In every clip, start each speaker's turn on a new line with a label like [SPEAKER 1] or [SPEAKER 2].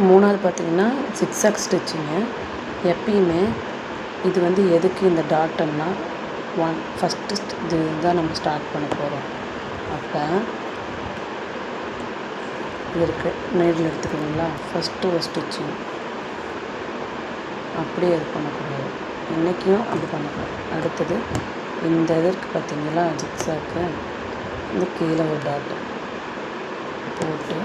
[SPEAKER 1] மூணாவது பார்த்திங்கன்னா zigzag stitching. எப்பயுமே இது வந்து எதுக்கு இந்த டாட்டுன்னா ஃபஸ்ட்டு இது தான் நம்ம ஸ்டார்ட் பண்ண போகிறோம். அப்போ இது இருக்குது, நீடில் எடுத்துக்கிறீங்களா, ஃபஸ்ட்டு ஒரு ஸ்டிச்சிங் அப்படியே இது பண்ணக்கூடாது, என்றைக்கும் அப்படி பண்ணக்கூடாது. அடுத்தது இந்த இதற்கு பார்த்திங்களா ஜிக்ஸாக்கு, இந்த கீழே ஒரு டாட்டு போட்டு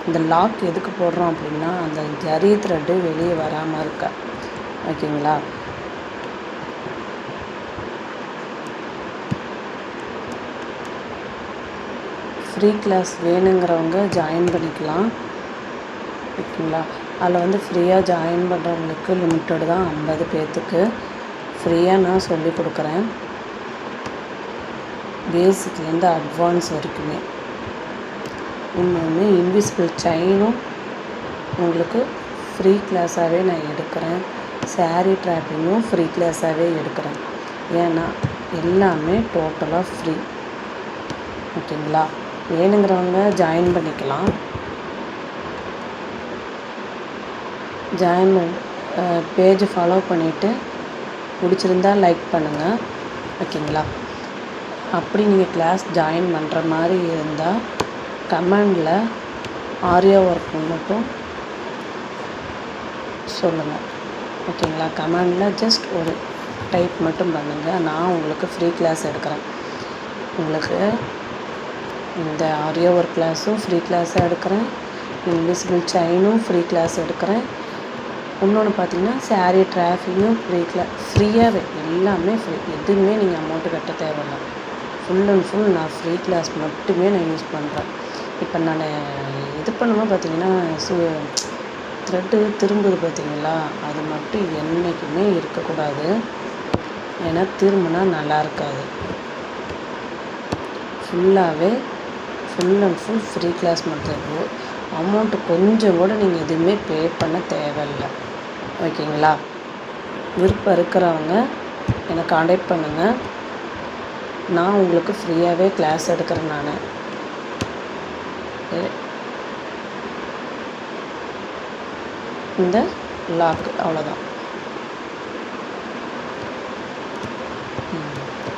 [SPEAKER 1] இந்த லாக் எதுக்கு போடுறோம் அப்படின்னா அந்த ஜரி த்ரெட்டு வெளியே வராமல் இருக்கா, ஓகேங்களா. ஃப்ரீ கிளாஸ் வேணுங்கிறவங்க ஜாயின் பண்ணிக்கலாம், ஓகேங்களா. அதில் வந்து ஃப்ரீயாக ஜாயின் பண்ணுறவங்களுக்கு லிமிட்டடு தான் 50 பேர்த்துக்கு ஃப்ரீயாக நான் சொல்லி கொடுக்குறேன், பேசிக்லேருந்து அட்வான்ஸ் வரைக்குமே. இன்னொன்று இன்விசிபிள் செயினும் உங்களுக்கு ஃப்ரீ கிளாஸாகவே நான் எடுக்கிறேன், சாரீ ட்ராப்பிங்கும் ஃப்ரீ கிளாஸாகவே எடுக்கிறேன். ஏன்னா எல்லாமே டோட்டலாக ஃப்ரீ, ஓகேங்களா. வேணுங்கிறவங்க ஜாயின் பண்ணிக்கலாம். பேஜை ஃபாலோ பண்ணிவிட்டு பிடிச்சிருந்தால் லைக் பண்ணுங்கள், ஓகேங்களா. அப்படி நீங்கள் கிளாஸ் ஜாயின் பண்ணுற மாதிரி இருந்தால் கமெண்டில் ஆரியா ஒர்க் மட்டும் சொல்லுங்கள், ஓகேங்களா. கமெண்டில் ஜஸ்ட் ஒரு டைப் மட்டும் பண்ணுங்கள், நான் உங்களுக்கு ஃப்ரீ கிளாஸ் எடுக்கிறேன். உங்களுக்கு இந்த ஆரியா ஒர்க் கிளாஸும் ஃப்ரீ கிளாஸாக எடுக்கிறேன், இன்விசிபிள் செயினும் ஃப்ரீ கிளாஸ் எடுக்கிறேன். இன்னொன்று பார்த்திங்கன்னா சாரீ ட்ராஃபிங்கும் ஃப்ரீயாகவே எல்லாமே ஃப்ரீ, எதுவுமே நீங்கள் அமௌண்ட்டு கட்ட தேவையில்லை. ஃபுல் அண்ட் ஃபுல் நான் ஃப்ரீ கிளாஸ் மட்டுமே நான் யூஸ் பண்ணுறேன். இப்போ நான் இது பண்ணும்போது பார்த்திங்கன்னா த்ரெட்டு திரும்புது பார்த்திங்களா, அது மட்டும் என்றைக்குமே இருக்கக்கூடாது, ஏன்னா திரும்பினா நல்லா இருக்காது. ஃபுல்லாகவே full and full free class மட்டும் இருக்கும். அமௌண்ட்டு கொஞ்சம் கூட நீங்கள் எதுவுமே பே பண்ண தேவையில்லை, ஓகேங்களா. விருப்பம் இருக்கிறவங்க என்னை காண்டாக்ட் பண்ணுங்கள், நான் உங்களுக்கு ஃப்ரீயாகவே கிளாஸ் எடுக்கிறேன். நான் இந்த லாக் அவ்வளோதான்,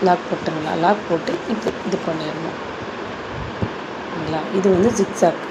[SPEAKER 1] லாக் போட்டுங்களா, லாக் போட்டு இப்போ இது பண்ணிடணும், ஓகேங்களா. இது வந்து ஜிக்ஸாக்.